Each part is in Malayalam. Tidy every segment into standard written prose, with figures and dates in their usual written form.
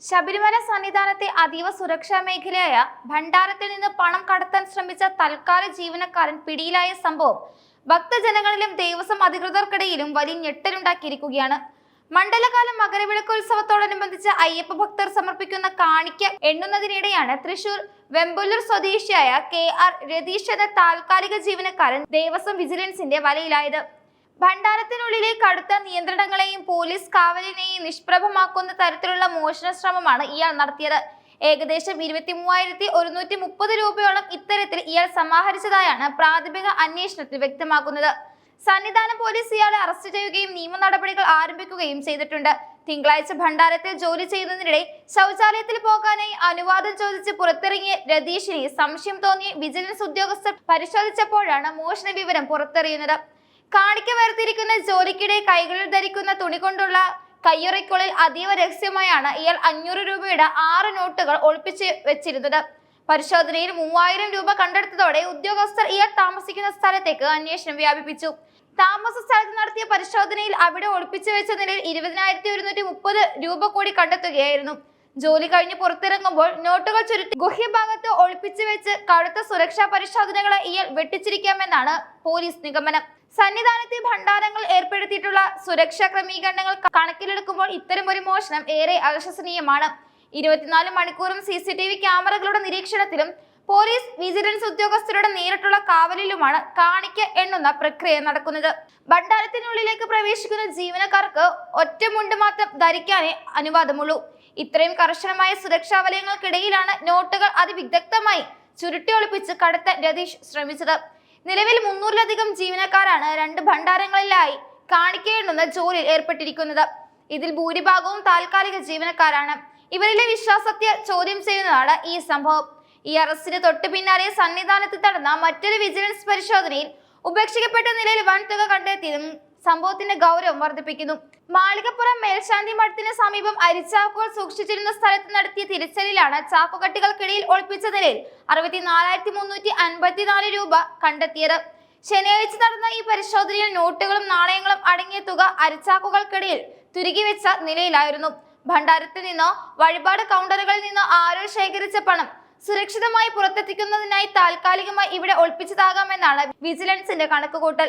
ശബരിമല സന്നിധാനത്തെ അതീവ സുരക്ഷാ മേഖലയായ ഭണ്ഡാരത്തിൽ നിന്ന് പണം കടത്താൻ ശ്രമിച്ച തൽക്കാല ജീവനക്കാരൻ പിടിയിലായ സംഭവം ഭക്തജനങ്ങളിലും ദേവസ്വം അധികൃതർക്കിടയിലും വലിയ ഞെട്ടലുണ്ടാക്കിയിരിക്കുകയാണ്. മണ്ഡലകാല മകരവിളക്കോത്സവത്തോടനുബന്ധിച്ച് അയ്യപ്പ ഭക്തർ സമർപ്പിക്കുന്ന കാണിക്ക എണ്ണുന്നതിനിടെയാണ് തൃശൂർ വെമ്പുല്ലൂർ സ്വദേശിയായ KR രതീഷ് എന്ന താൽക്കാലിക ജീവനക്കാരൻ ദേവസ്വം വിജിലൻസിന്റെ വലയിലായത്. ഭണ്ഡാരത്തിനുള്ളിലെ കടുത്ത നിയന്ത്രണങ്ങളെയും പോലീസ് കാവലിനെയും നിഷ്പ്രഭമാക്കുന്ന തരത്തിലുള്ള മോഷണ ശ്രമമാണ് ഇയാൾ നടത്തിയത്. ഏകദേശം 23,130 രൂപയോളം ഇത്തരത്തിൽ ഇയാൾ സമാഹരിച്ചതായാണ് പ്രാഥമിക അന്വേഷണത്തിൽ വ്യക്തമാക്കുന്നത്. സന്നിധാനം പോലീസ് ഇയാളെ അറസ്റ്റ് ചെയ്യുകയും നിയമ നടപടികൾ ആരംഭിക്കുകയും ചെയ്തിട്ടുണ്ട്. തിങ്കളാഴ്ച ഭണ്ഡാരത്തിൽ ജോലി ചെയ്യുന്നതിനിടെ ശൗചാലയത്തിൽ പോകാനായി അനുവാദം ചോദിച്ച് പുറത്തിറങ്ങിയ രതീഷിനെ സംശയം തോന്നിയ വിജിലൻസ് ഉദ്യോഗസ്ഥർ പരിശോധിച്ചപ്പോഴാണ് മോഷണ വിവരം പുറത്തറിയുന്നത്. കാണിക്ക വേർതിരിക്കുന്ന ജോലിക്കിടെ കൈകളിൽ ധരിക്കുന്ന തുണി കൊണ്ടുള്ള കയ്യുറയ്ക്കുള്ളിൽ അതീവ രഹസ്യമായാണ് ഇയാൾ 500 രൂപയുടെ 6 നോട്ടുകൾ ഒളിപ്പിച്ച് വെച്ചിരുന്നത്. പരിശോധനയിൽ 3000 രൂപ കണ്ടെടുത്തതോടെ ഉദ്യോഗസ്ഥർ ഇയാൾ താമസിക്കുന്ന സ്ഥലത്തേക്ക് അന്വേഷണം വ്യാപിപ്പിച്ചു. താമസ സ്ഥലത്ത് നടത്തിയ പരിശോധനയിൽ അവിടെ ഒളിപ്പിച്ചു വെച്ച നിലയിൽ 20,130 രൂപ കൂടി കണ്ടെത്തുകയായിരുന്നു. ജോലി കഴിഞ്ഞ് പുറത്തിറങ്ങുമ്പോൾ നോട്ടുകൾ ചുരുട്ടി ഗുഹ്യഭാഗത്ത് ഒളിപ്പിച്ചു വെച്ച് കടുത്ത സുരക്ഷാ പരിശോധനകളെ ഇയാൾ വെട്ടിച്ചിരിക്കാമെന്നാണ് പോലീസ് നിഗമനം. സന്നിധാനത്തെ ഭണ്ഡാരങ്ങൾ ഏർപ്പെടുത്തിയിട്ടുള്ള സുരക്ഷാ ക്രമീകരണങ്ങൾ കണക്കിലെടുക്കുമ്പോൾ ഇത്തരമൊരു മോഷണം ഏറെ അവിശ്വസനീയമാണ്. 24 മണിക്കൂറും CCTV ക്യാമറകളുടെ നിരീക്ഷണത്തിലും പോലീസ് വിജിലൻസ് ഉദ്യോഗസ്ഥരുടെ നേരിട്ടുള്ള കാവലിലുമാണ് കാണിക്ക എണ്ണുന്ന പ്രക്രിയ നടക്കുന്നത്. ഭണ്ഡാരത്തിനുള്ളിലേക്ക് പ്രവേശിക്കുന്ന ജീവനക്കാർക്ക് ഒറ്റമുണ്ട് മാത്രം ധരിക്കാനേ അനുവാദമുള്ളൂ. ഇത്രയും കർശനമായ സുരക്ഷാ വലയങ്ങൾക്കിടയിലാണ് നോട്ടുകൾ അതിവിദഗ്ധമായി ചുരുട്ടി ഒളിപ്പിച്ച് കടത്താൻ രതീഷ് ശ്രമിച്ചത്. നിലവിൽ 300-ലധികം ജീവനക്കാരാണ് 2 ഭണ്ഡാരങ്ങളിലായി കാണിക്ക എണ്ണുന്ന ജോലിയിൽ ഏർപ്പെട്ടിരിക്കുന്നത്. ഇതിൽ ഭൂരിഭാഗവും താൽക്കാലിക ജീവനക്കാരാണ്. ഇവരിലെ വിശ്വാസത്തെ ചോദ്യം ചെയ്യുന്നതാണ് ഈ സംഭവം. ഈ അറസ്റ്റിന് തൊട്ടു പിന്നാലെ സന്നിധാനത്ത് നടന്ന മറ്റൊരു വിജിലൻസ് പരിശോധനയിൽ ഉപേക്ഷിക്കപ്പെട്ട നിലയിൽ വൻ തുക കണ്ടെത്തിയതും സംഭവത്തിന്റെ ഗൗരവം വർദ്ധിപ്പിക്കുന്നു. മാളികപ്പുറം മേൽശാന്തി മഠത്തിന് സമീപം അരിച്ചാക്കുകൾ സൂക്ഷിച്ചിരുന്ന സ്ഥലത്ത് നടത്തിയ തിരച്ചിലിലാണ് ചാക്കുകട്ടികൾക്കിടയിൽ ഒളിപ്പിച്ച നിലയിൽ 64,354 രൂപ കണ്ടെത്തിയത്. ശനിയാഴ്ച നടന്ന ഈ പരിശോധനയിൽ നോട്ടുകളും നാണയങ്ങളും അടങ്ങിയ തുക അരിച്ചാക്കുകൾക്കിടയിൽ തുരുകി വെച്ച നിലയിലായിരുന്നു. ഭണ്ഡാരത്തിൽ നിന്നോ വഴിപാട് കൗണ്ടറുകളിൽ നിന്നോ ആരോ ശേഖരിച്ച പണം സുരക്ഷിതമായി പുറത്തെത്തിക്കുന്നതിനായി താൽക്കാലികമായി ഇവിടെ ഒളിപ്പിച്ചതാകാമെന്നാണ് വിജിലൻസിന്റെ കണക്കുകൂട്ടൽ.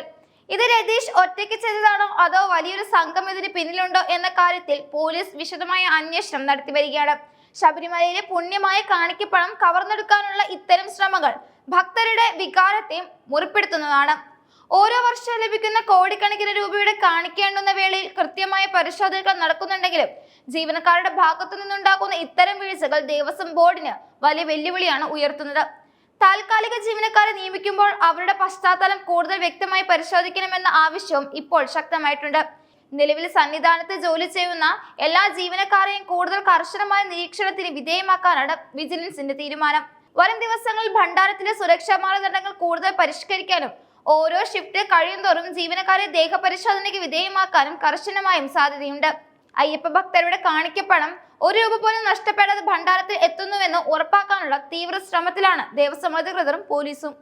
ഇത് രതീഷ് ഒറ്റയ്ക്ക് ചെയ്തതാണോ അതോ വലിയൊരു സംഘം ഇതിന് പിന്നിലുണ്ടോ എന്ന കാര്യത്തിൽ പോലീസ് വിശദമായ അന്വേഷണം നടത്തി വരികയാണ്. ശബരിമലയിലെ പുണ്യമായ കാണിക്കപ്പണം കവർന്നെടുക്കാനുള്ള ഇത്തരം ശ്രമങ്ങൾ ഭക്തരുടെ വികാരത്തെ മുറിപ്പെടുത്തുന്നതാണ്. ഓരോ വർഷവും ലഭിക്കുന്ന കോടിക്കണക്കിന് രൂപയുടെ കാണിക്ക എണ്ണുന്ന വേളയിൽ കൃത്യമായ പരിശോധനകൾ നടക്കുന്നുണ്ടെങ്കിലും ജീവനക്കാരുടെ ഭാഗത്തു നിന്നുണ്ടാകുന്ന ഇത്തരം വീഴ്ചകൾ ദേവസ്വം ബോർഡിന് വലിയ വെല്ലുവിളിയാണ് ഉയർത്തുന്നത്. താൽക്കാലിക ജീവനക്കാരെ നിയമിക്കുമ്പോൾ അവരുടെ പശ്ചാത്തലം കൂടുതൽ വ്യക്തമായി പരിശോധിക്കണമെന്ന ആവശ്യവും ഇപ്പോൾ ശക്തമായിട്ടുണ്ട്. നിലവിൽ സന്നിധാനത്ത് ജോലി ചെയ്യുന്ന എല്ലാ ജീവനക്കാരെയും കൂടുതൽ കർശനമായ നിരീക്ഷണത്തിന് വിധേയമാക്കാനാണ് വിജിലൻസിന്റെ തീരുമാനം. വരും ദിവസങ്ങളിൽ ഭണ്ഡാരത്തിലെ സുരക്ഷാ മാനദണ്ഡങ്ങൾ കൂടുതൽ പരിഷ്കരിക്കാനും ഓരോ ഷിഫ്റ്റ് കഴിയുന്തോറും ജീവനക്കാരെ ദേഹപരിശോധനയ്ക്ക് വിധേയമാക്കാനും കർശനമായും സാധ്യതയുണ്ട്. അയ്യപ്പ ഭക്തരുടെ കാണിക്കപ്പണം 1 രൂപ പോലും നഷ്ടപ്പെടാതെ ഭണ്ഡാരത്തിൽ എത്തുന്നുവെന്ന് ഉറപ്പാക്കാനുള്ള തീവ്ര ശ്രമത്തിലാണ് ദേവസ്വം അധികൃതരും പോലീസും.